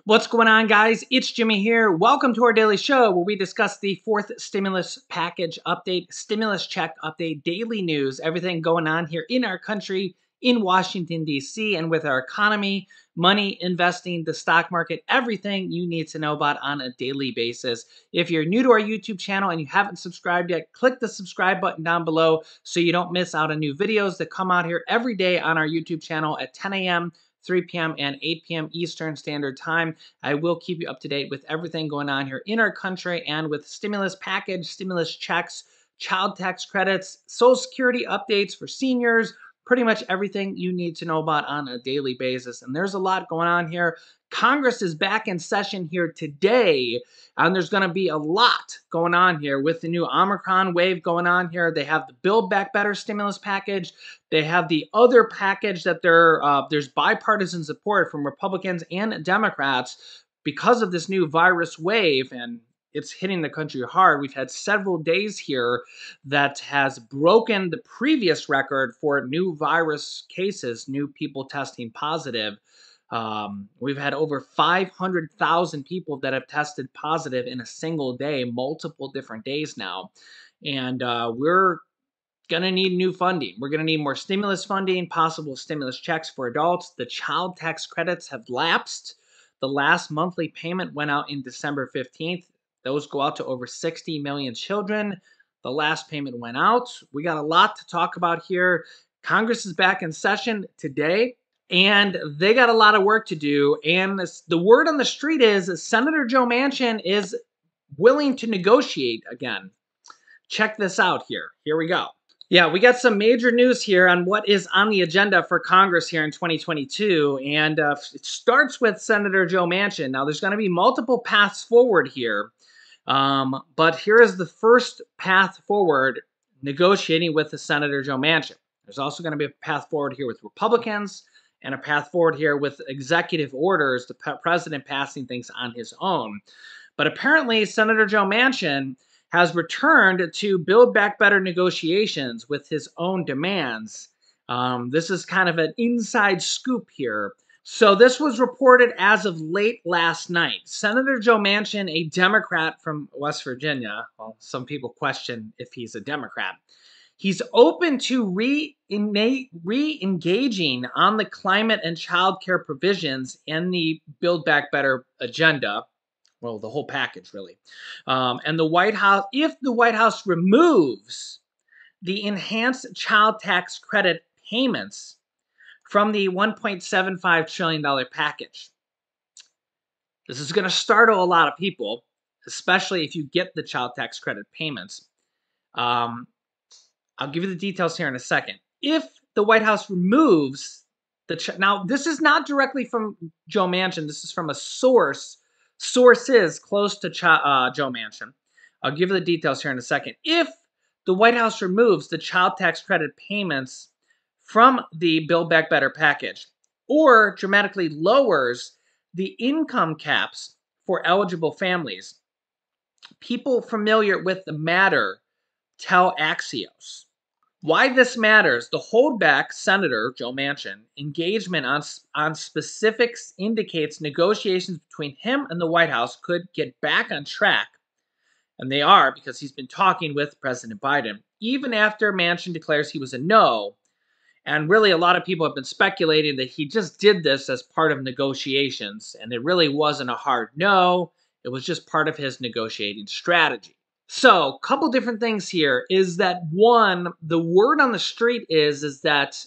What's going on, guys? It's Jimmy here. Welcome to our daily show where we discuss the fourth stimulus package update, stimulus check update, daily news, everything going on here in our country, in Washington, D.C., and with our economy, money, investing, the stock market, everything you need to know about on a daily basis. If you're new to our YouTube channel and you haven't subscribed yet, click the subscribe button down below so you don't miss out on new videos that come out here every day on our YouTube channel at 10 a.m., 3 p.m. and 8 p.m. Eastern Standard Time. I will keep you up to date with everything going on here in our country and with stimulus package, stimulus checks, child tax credits, Social Security updates for seniors, pretty much everything you need to know about on a daily basis. And there's a lot going on here. Congress is back in session here today, and there's going to be a lot going on here with the new Omicron wave going on here. They have the Build Back Better stimulus package. They have the other package that there's bipartisan support from Republicans and Democrats because of this new virus wave, and it's hitting the country hard. We've had several days here that has broken the previous record for new virus cases, new people testing positive. We've had over 500,000 people that have tested positive in a single day, multiple different days now. And we're going to need new funding. We're going to need more stimulus funding, possible stimulus checks for adults. The child tax credits have lapsed. The last monthly payment went out in December 15th. Those go out to over 60 million children. The last payment went out. We got a lot to talk about here. Congress is back in session today, and they got a lot of work to do. And the word on the street is Senator Joe Manchin is willing to negotiate again. Check this out here. Here we go. Yeah, we got some major news here on what is on the agenda for Congress here in 2022, and it starts with Senator Joe Manchin. Now, there's going to be multiple paths forward here, but here is the first path forward, negotiating with the Senator Joe Manchin. There's also going to be a path forward here with Republicans and a path forward here with executive orders, the president passing things on his own. But apparently, Senator Joe Manchin has returned to Build Back Better negotiations with his own demands. This is kind of an inside scoop here. So this was reported as of late last night. Senator Joe Manchin, a Democrat from West Virginia, well, some people question if he's a Democrat, he's open to re-engaging on the climate and child care provisions in the Build Back Better agenda. Well, the whole package, really. And the White House, if the White House removes the enhanced child tax credit payments from the $1.75 trillion package. This is going to startle a lot of people, especially if you get the child tax credit payments. I'll give you the details here in a second. If the White House removes now, this is not directly from Joe Manchin. This is from a sources close to Joe Manchin. I'll give you the details here in a second. If the White House removes the child tax credit payments from the Build Back Better package or dramatically lowers the income caps for eligible families, people familiar with the matter tell Axios. Why this matters: the holdback Senator Joe Manchin engagement on specifics indicates negotiations between him and the White House could get back on track. And they are, because he's been talking with President Biden, even after Manchin declares he was a no. And really, a lot of people have been speculating that he just did this as part of negotiations. And it really wasn't a hard no. It was just part of his negotiating strategy. So, a couple different things here is that, one, the word on the street is that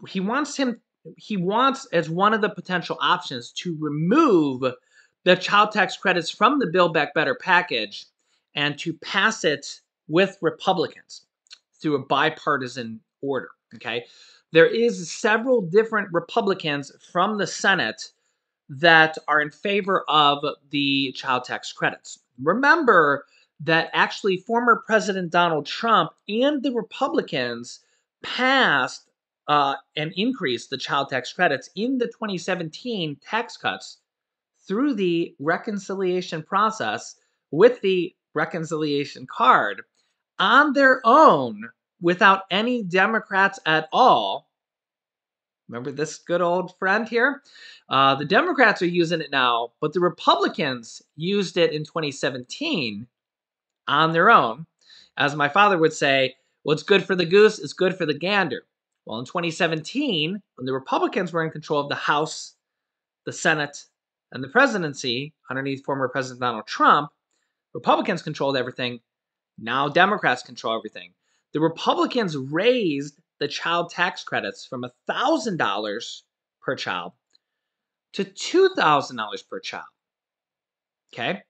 he wants, as one of the potential options, to remove the child tax credits from the Build Back Better package and to pass it with Republicans through a bipartisan order, okay? There is several different Republicans from the Senate that are in favor of the child tax credits. Remember that actually former President Donald Trump and the Republicans passed and increased the child tax credits in the 2017 tax cuts through the reconciliation process with the reconciliation card on their own without any Democrats at all Remember this good old friend here? The Democrats are using it now, but the Republicans used it in 2017 on their own. As my father would say, what's good for the goose is good for the gander. Well, in 2017, when the Republicans were in control of the House, the Senate, and the presidency underneath former President Donald Trump, Republicans controlled everything. Now Democrats control everything. The Republicans raised the child tax credits from $1,000 per child to $2,000 per child. Okay?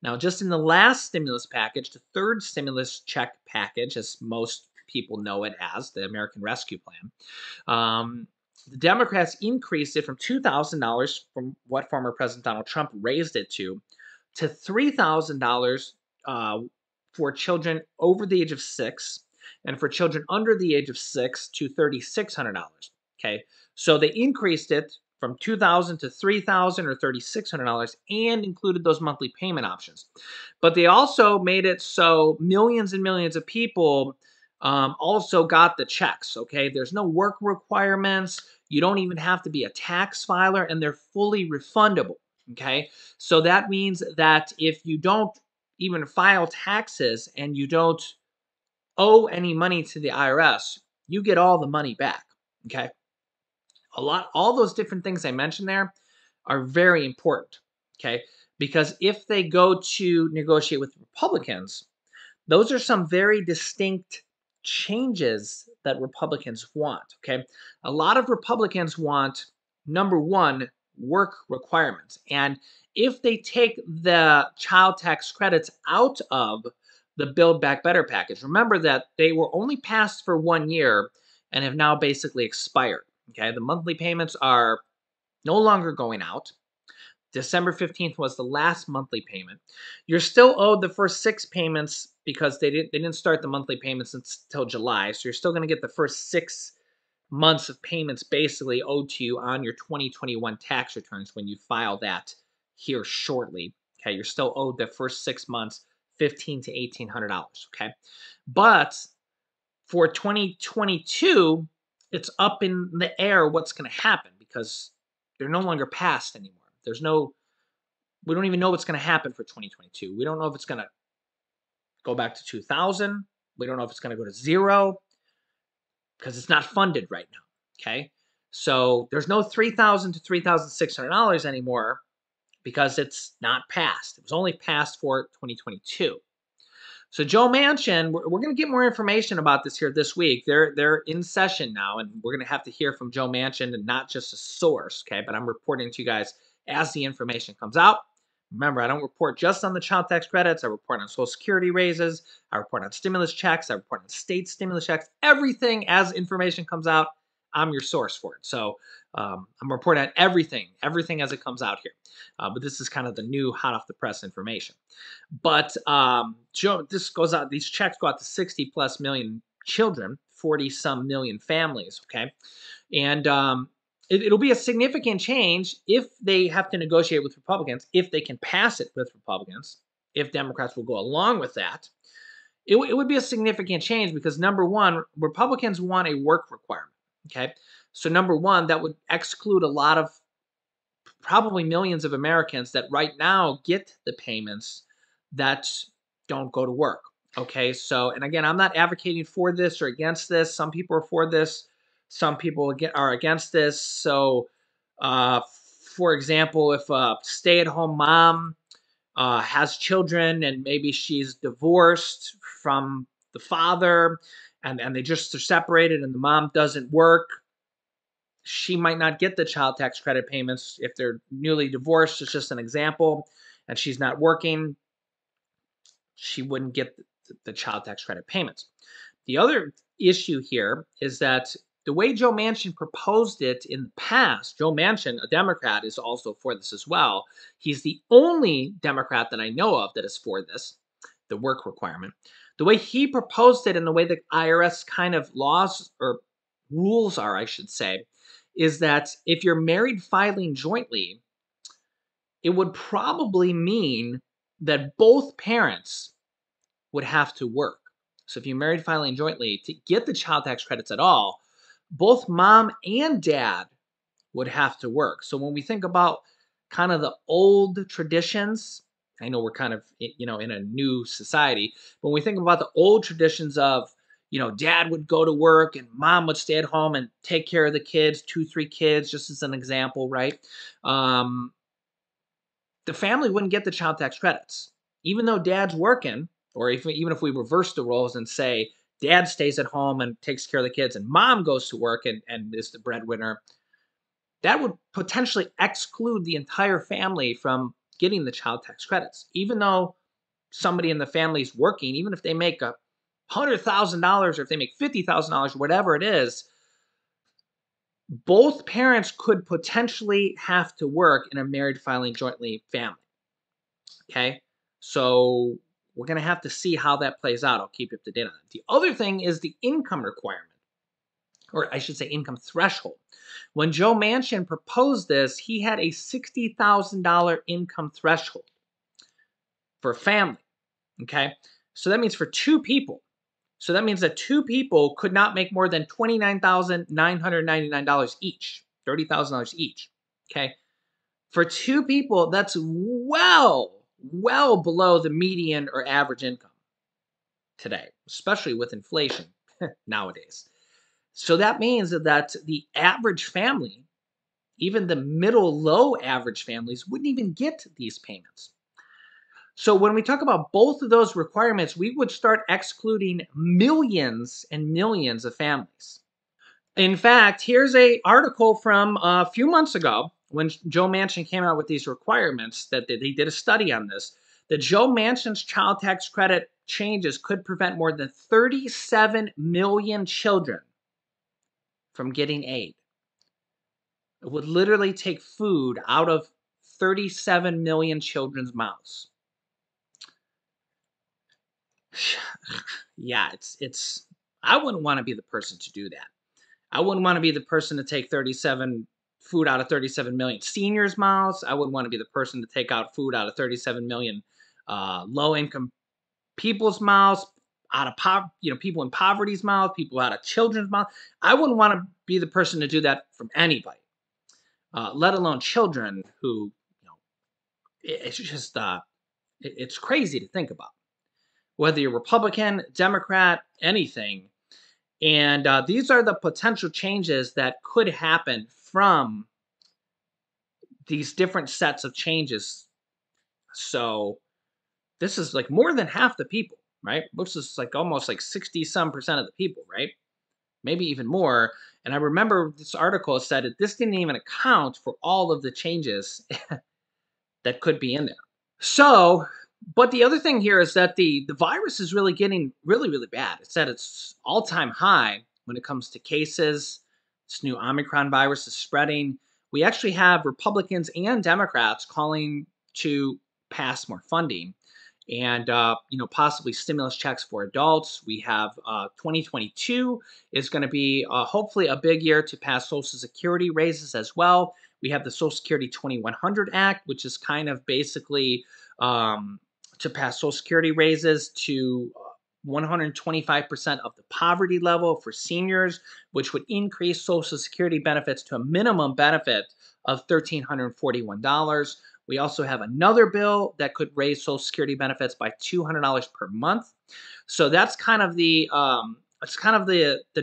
Now, just in the last stimulus package, the third stimulus check package, as most people know it as, the American Rescue Plan, the Democrats increased it from $2,000 from what former President Donald Trump raised it to $3,000 for children over the age of 6, and for children under the age of 6 to $3,600. Okay, so they increased it from $2,000 to $3,000 or $3,600 and included those monthly payment options. But they also made it so millions and millions of people also got the checks. Okay, there's no work requirements. You don't even have to be a tax filer, and they're fully refundable. Okay, so that means that if you don't even file taxes and you don't owe any money to the IRS, you get all the money back. Okay, all those different things I mentioned there are very important. Okay, because if they go to negotiate with Republicans, those are some very distinct changes that Republicans want. Okay, a lot of Republicans want, number one, work requirements. And if they take the child tax credits out of the Build Back Better package, remember that they were only passed for 1 year and have now basically expired. Okay, the monthly payments are no longer going out. December 15th was the last monthly payment. You're still owed the first 6 payments because they didn't start the monthly payments until July. So you're still going to get the first 6 months of payments basically owed to you on your 2021 tax returns when you file that here shortly. Okay, you're still owed the first 6 months, $1,500 to $1,800. Okay, but for 2022, it's up in the air what's going to happen because they're no longer passed anymore. We don't even know what's going to happen for 2022. We don't know if it's going to go back to 2000. We don't know if it's going to go to 0 because it's not funded right now. Okay, so there's no $3,000 to $3,600 anymore because it's not passed. It was only passed for 2022. So Joe Manchin, we're going to get more information about this here this week. They're in session now, and we're going to have to hear from Joe Manchin and not just a source, okay? But I'm reporting to you guys as the information comes out. Remember, I don't report just on the child tax credits. I report on Social Security raises. I report on stimulus checks. I report on state stimulus checks. Everything as information comes out, I'm your source for it. So I'm reporting on everything as it comes out here. But this is kind of the new hot off the press information. But Joe, this goes out. These checks go out to 60 plus million children, 40 some million families. Okay, and it'll be a significant change if they have to negotiate with Republicans. If they can pass it with Republicans, if Democrats will go along with that, it would be a significant change because number one, Republicans want a work requirement. Okay, so number one, that would exclude a lot of probably millions of Americans that right now get the payments that don't go to work. Okay, so, and again, I'm not advocating for this or against this. Some people are for this, some people are against this. So, for example, if a stay-at-home mom has children and maybe she's divorced from the father and they just are separated and the mom doesn't work, she might not get the child tax credit payments if they're newly divorced. It's just an example, and she's not working. She wouldn't get the child tax credit payments. The other issue here is that the way Joe Manchin proposed it in the past, Joe Manchin, a Democrat, is also for this as well. He's the only Democrat that I know of that is for this, the work requirement. The way he proposed it and the way the IRS kind of laws or rules are, I should say, is that if you're married filing jointly, it would probably mean that both parents would have to work. So if you're married filing jointly, to get the child tax credits at all, both mom and dad would have to work. So when we think about kind of the old traditions, I know we're kind of in a new society, but when we think about the old traditions of dad would go to work and mom would stay at home and take care of the kids, 2, 3 kids, just as an example, right? Um, the family wouldn't get the child tax credits, even though dad's working, or even if we reverse the roles and say dad stays at home and takes care of the kids, and mom goes to work and is the breadwinner. That would potentially exclude the entire family from getting the child tax credits. Even though somebody in the family is working, even if they make $100,000 or if they make $50,000, whatever it is, both parents could potentially have to work in a married filing jointly family. Okay, so we're going to have to see how that plays out. I'll keep you up to date on it. The other thing is the income requirement, or I should say income threshold. When Joe Manchin proposed this, he had a $60,000 income threshold for a family. Okay, so that means for 2 people. So that means that 2 people could not make more than $29,999 each, $30,000 each. Okay, for 2 people, that's well below the median or average income today, especially with inflation nowadays. So that means that the average family, even the middle low average families, wouldn't even get these payments. So when we talk about both of those requirements, we would start excluding millions and millions of families. In fact, here's an article from a few months ago when Joe Manchin came out with these requirements that they did a study on this. That Joe Manchin's child tax credit changes could prevent more than 37 million children from getting aid. It would literally take food out of 37 million children's mouths. Yeah, it's I wouldn't want to be the person to do that. I wouldn't want to be the person to take 37 food out of 37 million seniors' mouths. I wouldn't want to be the person to take out food out of 37 million low-income people's mouths, out of people in poverty's mouth, people out of children's mouth. I wouldn't want to be the person to do that from anybody, let alone children who, it's just it's crazy to think about. Whether you're Republican, Democrat, anything. And these are the potential changes that could happen from these different sets of changes. So this is like more than half the people, right? This is like almost like 60-some% of the people, right? Maybe even more. And I remember this article said that this didn't even account for all of the changes that could be in there. So, but the other thing here is that the virus is really getting really bad. It's at its all-time high when it comes to cases. This new Omicron virus is spreading. We actually have Republicans and Democrats calling to pass more funding and possibly stimulus checks for adults. We have 2022 is going to be hopefully a big year to pass Social Security raises as well. We have the Social Security 2100 Act, which is kind of basically to pass Social Security raises to 125% of the poverty level for seniors, which would increase Social Security benefits to a minimum benefit of $1,341. We also have another bill that could raise Social Security benefits by $200 per month. So that's kind of the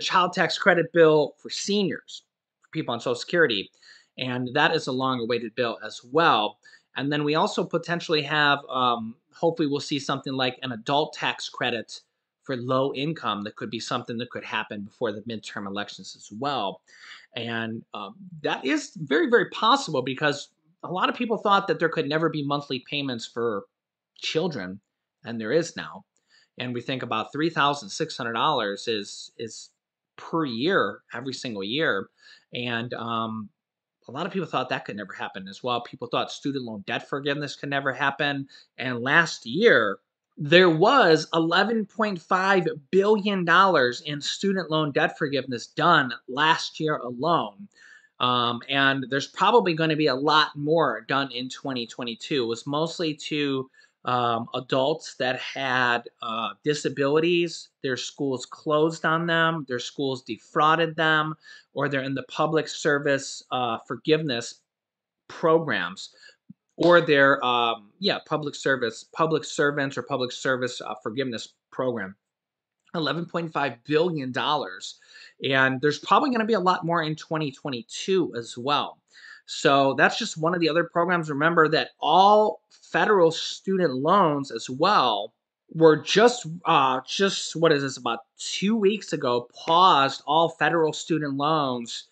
child tax credit bill for seniors, for people on Social Security, and that is a long-awaited bill as well. And then we also potentially have, hopefully we'll see something like an adult tax credit for low income. That could be something that could happen before the midterm elections as well. And that is very possible because a lot of people thought that there could never be monthly payments for children, and there is now. And we think about $3,600 is per year, every single year. And a lot of people thought that could never happen as well. People thought student loan debt forgiveness could never happen. And last year, there was $11.5 billion in student loan debt forgiveness done last year alone. And there's probably going to be a lot more done in 2022. It was mostly to adults that had disabilities, their schools closed on them, their schools defrauded them, or they're in the public service forgiveness programs, or they're public servants or public service forgiveness program. $11.5 billion. And there's probably going to be a lot more in 2022 as well. So that's just one of the other programs. Remember that all federal student loans as well were just what is this, about 2 weeks ago, paused all federal student loans,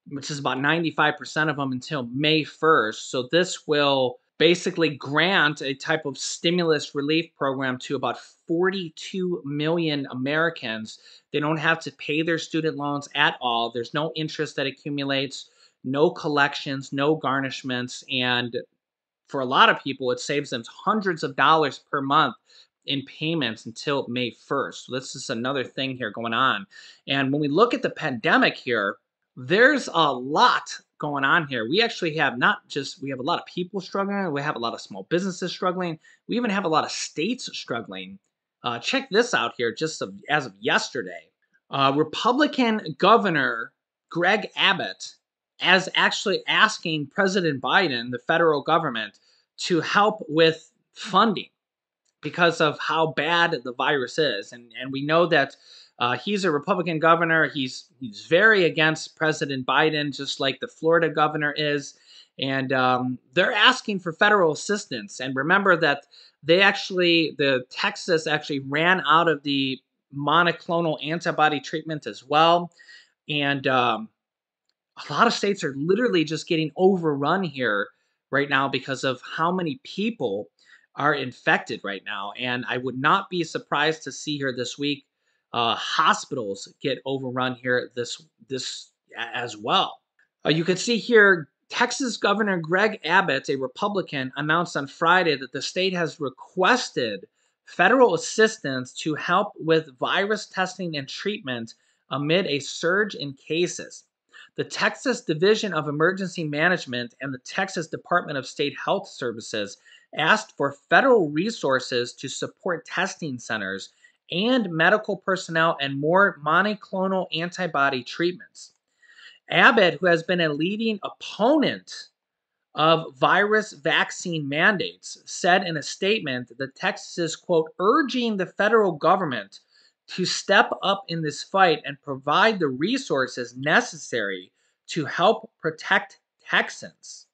which is about 95% of them, until May 1st. So this will basically grant a type of stimulus relief program to about 42 million Americans. They don't have to pay their student loans at all. There's no interest that accumulates, no collections, no garnishments, and for a lot of people, it saves them hundreds of dollars per month in payments until May 1st. So this is another thing here going on. And when we look at the pandemic here, there's a lot going on here. We actually have we have a lot of people struggling. We have a lot of small businesses struggling. We even have a lot of states struggling. Check this out here, as of yesterday. Republican Governor Greg Abbott as actually asking President Biden, the federal government, to help with funding because of how bad the virus is. And we know that he's a Republican governor. He's very against President Biden, just like the Florida governor is. And they're asking for federal assistance. And remember that the Texas actually ran out of the monoclonal antibody treatment as well. And a lot of states are literally just getting overrun here right now because of how many people are infected right now. And I would not be surprised to see here this week hospitals get overrun here this as well. You can see here Texas Governor Greg Abbott, a Republican, announced on Friday that the state has requested federal assistance to help with virus testing and treatment amid a surge in cases. The Texas Division of Emergency Management and the Texas Department of State Health Services asked for federal resources to support testing centers and medical personnel and more monoclonal antibody treatments. Abbott, who has been a leading opponent of virus vaccine mandates, said in a statement that Texas is, quote, urging the federal government to step up in this fight and provide the resources necessary to help protect Texans.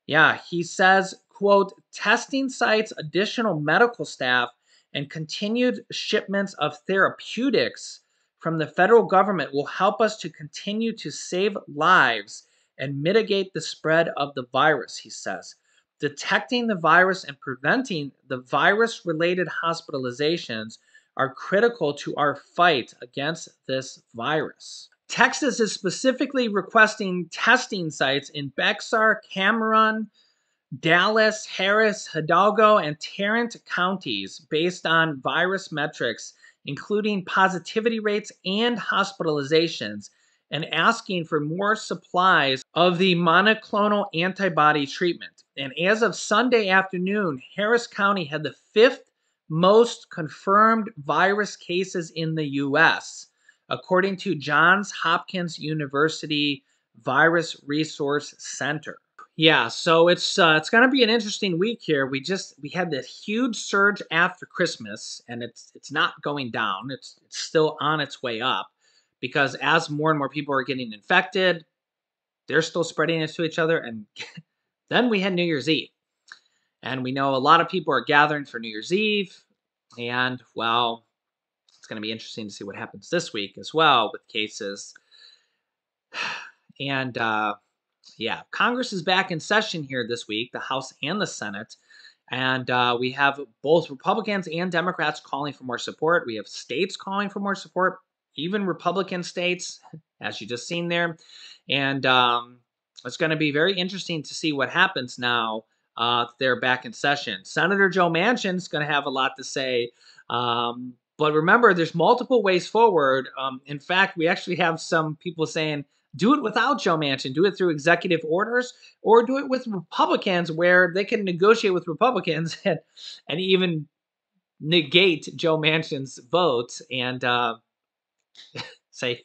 Yeah, he says, quote, testing sites, additional medical staff, and continued shipments of therapeutics from the federal government will help us to continue to save lives and mitigate the spread of the virus, he says. Detecting the virus and preventing the virus-related hospitalizations are critical to our fight against this virus. Texas is specifically requesting testing sites in Bexar, Cameron, Dallas, Harris, Hidalgo, and Tarrant counties based on virus metrics, including positivity rates and hospitalizations, and asking for more supplies of the monoclonal antibody treatment. And as of Sunday afternoon, Harris County had the 5th most confirmed virus cases in the U.S., according to Johns Hopkins University Virus Resource Center. Yeah, so it's going to be an interesting week here. We had this huge surge after Christmas, and it's not going down. It's still on its way up because as more and more people are getting infected, they're still spreading it to each other. And then we had New Year's Eve, and we know a lot of people are gathering for New Year's Eve, and well, it's going to be interesting to see what happens this week as well with cases. And yeah, Congress is back in session here this week, the House and the Senate. And we have both Republicans and Democrats calling for more support. We have states calling for more support, even Republican states, as you just seen there. And it's going to be very interesting to see what happens now. They're back in session. Senator Joe Manchin's going to have a lot to say. But remember, there's multiple ways forward. In fact, we actually have some people saying do it without Joe Manchin. Do it through executive orders, or do it with Republicans where they can negotiate with Republicans and even negate Joe Manchin's vote and say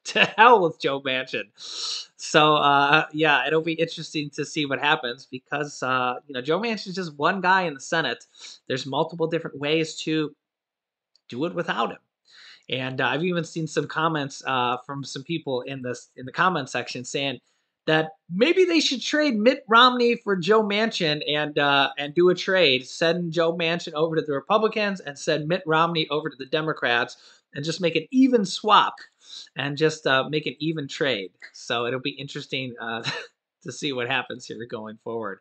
to hell with Joe Manchin. So yeah, it'll be interesting to see what happens because Joe Manchin's just one guy in the Senate. There's multiple different ways to do it without him. And I've even seen some comments from some people in the comment section saying that maybe they should trade Mitt Romney for Joe Manchin and do a trade, send Joe Manchin over to the Republicans and send Mitt Romney over to the Democrats, and just make an even swap and just make an even trade. So it'll be interesting to see what happens here going forward.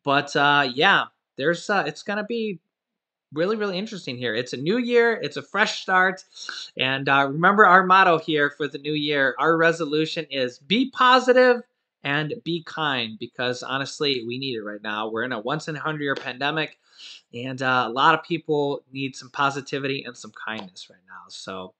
But yeah, there's it's gonna be really, really interesting here. It's a new year, it's a fresh start. And remember our motto here for the new year. Our resolution is be positive and be kind, because honestly, we need it right now. We're in a once in a 100-year pandemic, and a lot of people need some positivity and some kindness right now. So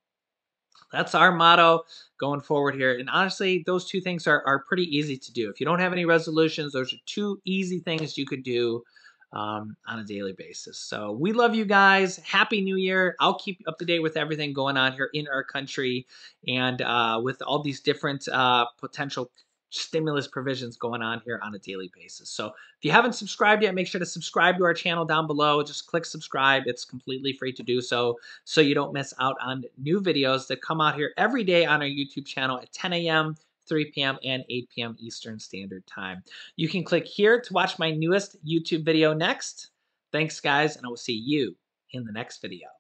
that's our motto going forward here. And honestly, those two things are pretty easy to do. If you don't have any resolutions, those are two easy things you could do on a daily basis. So we love you guys. Happy New Year. I'll keep you up to date with everything going on here in our country and with all these different potential stimulus provisions going on here on a daily basis. So if you haven't subscribed yet, make sure to subscribe to our channel down below. Just click subscribe. It's completely free to do so you don't miss out on new videos that come out here every day on our YouTube channel at 10 a.m., 3 p.m., and 8 p.m. Eastern Standard Time. You can click here to watch my newest YouTube video next. Thanks, guys, and I will see you in the next video.